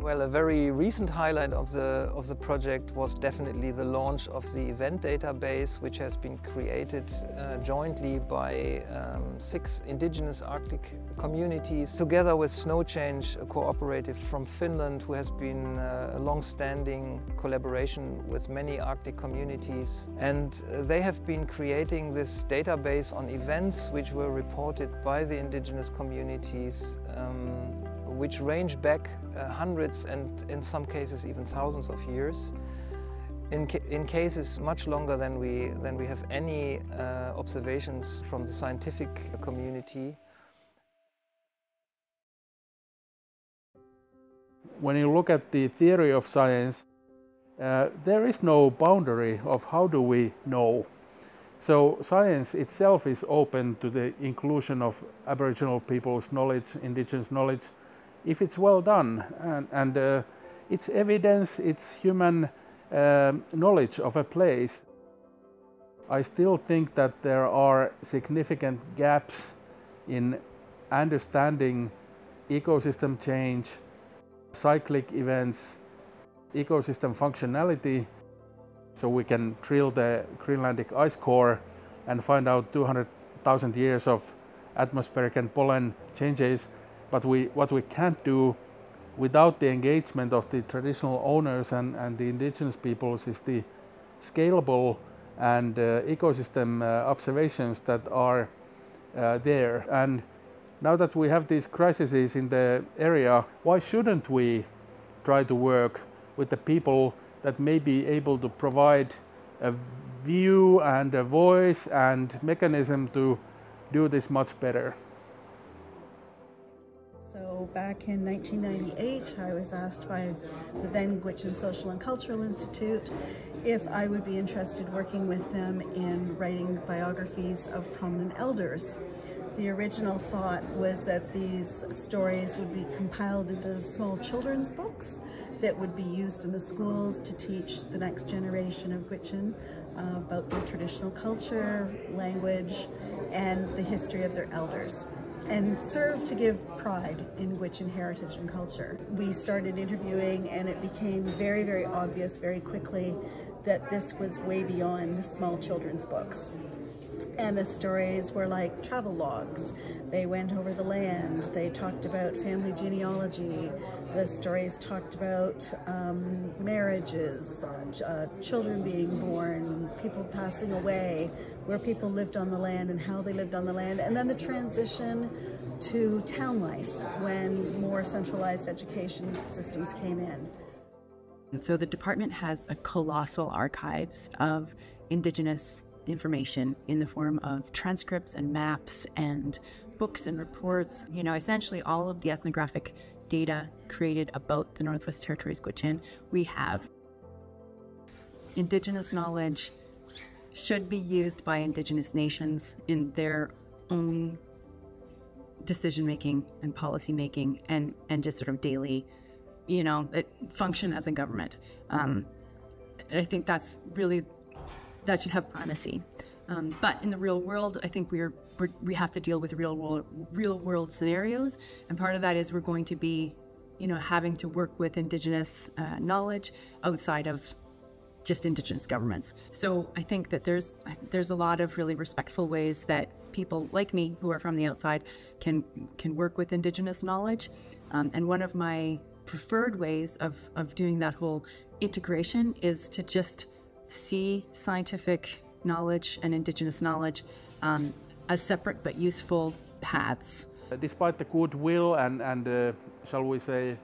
Well, a very recent highlight of the project was definitely the launch of the event database, which has been created jointly by 6 indigenous Arctic communities, together with Snow Change, a cooperative from Finland, who has been a long-standing collaboration with many Arctic communities. And they have been creating this database on events which were reported by the indigenous communities, which range back hundreds and in some cases even thousands of years. In cases much longer than we have any observations from the scientific community. When you look at the theory of science, there is no boundary of how do we know. So science itself is open to the inclusion of Aboriginal people's knowledge, indigenous knowledge, if it's well done, and it's evidence, it's human knowledge of a place. I still think that there are significant gaps in understanding ecosystem change, cyclic events, ecosystem functionality, so we can drill the Greenlandic ice core and find out 200,000 years of atmospheric and pollen changes. But what we can't do without the engagement of the traditional owners and the indigenous peoples is the scalable and ecosystem observations that are there. And now that we have these crises in the area, why shouldn't we try to work with the people that may be able to provide a view and a voice and mechanism to do this much better? So back in 1998, I was asked by the then Gwich'in Social and Cultural Institute if I would be interested working with them in writing biographies of prominent elders. The original thought was that these stories would be compiled into small children's books that would be used in the schools to teach the next generation of Gwich'in about their traditional culture, language, and the history of their elders, and serve to give pride in Gwich'in heritage and culture. We started interviewing, and it became very, very obvious very quickly that this was way beyond small children's books. And the stories were like travel logs. They went over the land, they talked about family genealogy, the stories talked about marriages, children being born, people passing away, where people lived on the land and how they lived on the land, and then the transition to town life when more centralized education systems came in. And so the department has a colossal archives of Indigenous information in the form of transcripts and maps and books and reports. You know, essentially all of the ethnographic data created about the Northwest Territories Gwich'in we have. Indigenous knowledge should be used by Indigenous nations in their own decision-making and policy-making and just sort of daily, you know, function as a government. I think that's really, that should have primacy. But in the real world, I think we have to deal with real world scenarios, and part of that is we're going to be, you know, having to work with Indigenous knowledge outside of just Indigenous governments. So I think that there's a lot of really respectful ways that people like me who are from the outside can work with Indigenous knowledge, and one of my preferred ways of doing that whole integration is to just see scientific knowledge and Indigenous knowledge as separate but useful paths. Despite the goodwill and shall we say,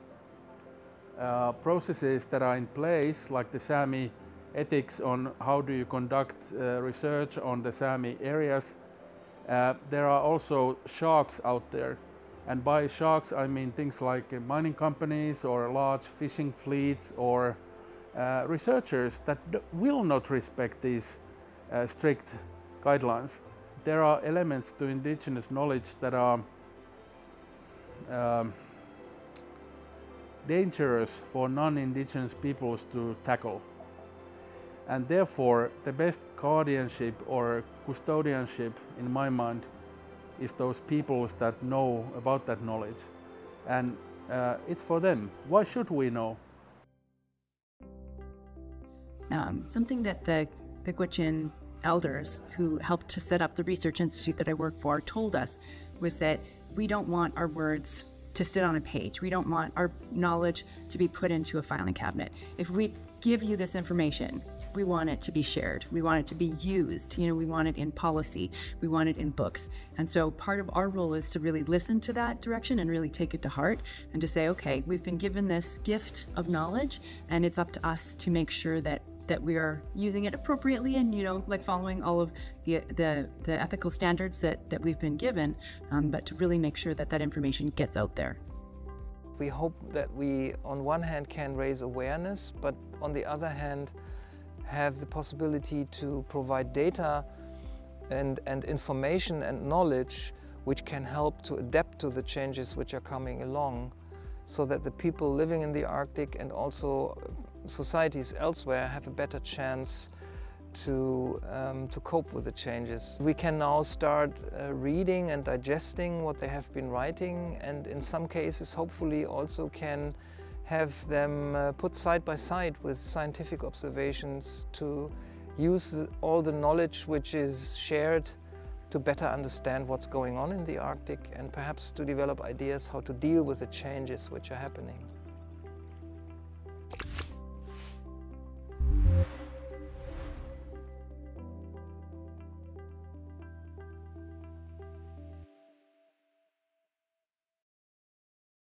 processes that are in place, like the Sami ethics on how do you conduct research on the Sami areas, there are also sharks out there. And by sharks I mean things like mining companies or large fishing fleets or researchers that will not respect these strict guidelines. There are elements to Indigenous knowledge that are dangerous for non-Indigenous peoples to tackle. And therefore, the best guardianship or custodianship, in my mind, is those peoples that know about that knowledge. And it's for them. Why should we know? Something that the Gwich'in elders who helped to set up the research institute that I work for told us was that we don't want our words to sit on a page. We don't want our knowledge to be put into a filing cabinet. If we give you this information, we want it to be shared. We want it to be used. You know, we want it in policy. We want it in books. And so part of our role is to really listen to that direction and really take it to heart and to say, okay, we've been given this gift of knowledge, and it's up to us to make sure that we are using it appropriately and, you know, like following all of the ethical standards that we've been given, but to really make sure that that information gets out there. We hope that we, on one hand, can raise awareness, but on the other hand, have the possibility to provide data and information and knowledge which can help to adapt to the changes which are coming along, so that the people living in the Arctic and also societies elsewhere have a better chance to cope with the changes. We can now start reading and digesting what they have been writing, and in some cases hopefully also can have them put side by side with scientific observations to use all the knowledge which is shared to better understand what's going on in the Arctic and perhaps to develop ideas how to deal with the changes which are happening.